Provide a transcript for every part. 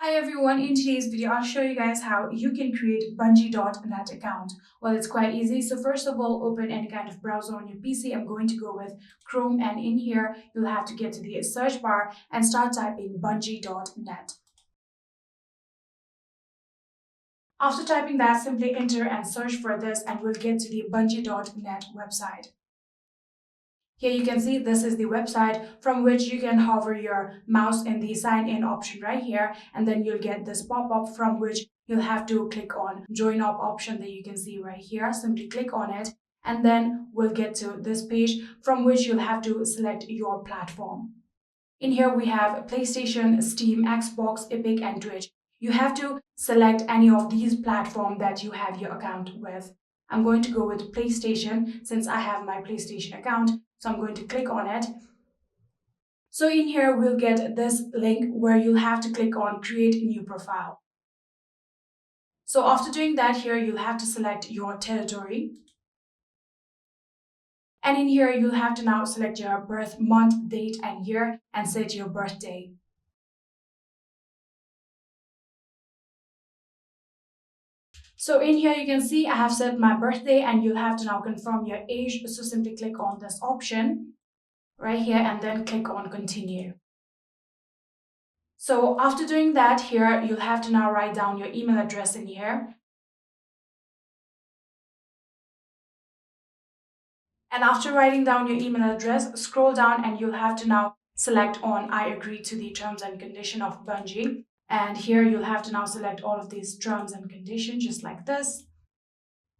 Hi everyone, in today's video I'll show you guys how you can create Bungie.net account. Well, it's quite easy. So first of all, open any kind of browser on your PC. I'm going to go with Chrome, and in here you'll have to get to the search bar and start typing Bungie.net. After typing that, simply enter and search for this and we'll get to the Bungie.net website. Here you can see this is the website from which you can hover your mouse in the sign in option right here, and then you'll get this pop-up from which you'll have to click on join up option that you can see right here. Simply click on it and then we'll get to this page from which you'll have to select your platform. In here we have PlayStation, Steam, Xbox, Epic and Twitch. You have to select any of these platforms that you have your account with. I'm going to go with PlayStation since I have my PlayStation account. So I'm going to click on it. So in here, we'll get this link where you'll have to click on create new profile. So after doing that here, you'll have to select your territory. And in here, you'll have to now select your birth month, date and year and set your birthday. So in here, you can see I have set my birthday and you'll have to now confirm your age. So simply click on this option right here and then click on continue. So after doing that here, you'll have to now write down your email address in here. And after writing down your email address, scroll down and you'll have to now select on I agree to the terms and condition of Bungie. And here you'll have to now select all of these terms and conditions just like this.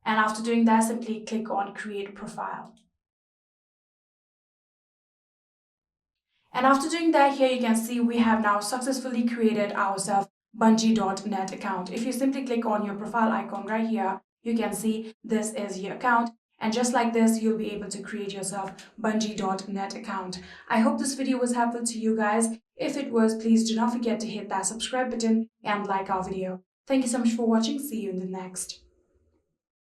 And after doing that, simply click on create profile. And after doing that, here you can see we have now successfully created ourselves Bungie.net account. If you simply click on your profile icon right here, you can see this is your account. And just like this, you'll be able to create yourself Bungie.net account. I hope this video was helpful to you guys. If it was, please do not forget to hit that subscribe button and like our video. Thank you so much for watching. See you in the next.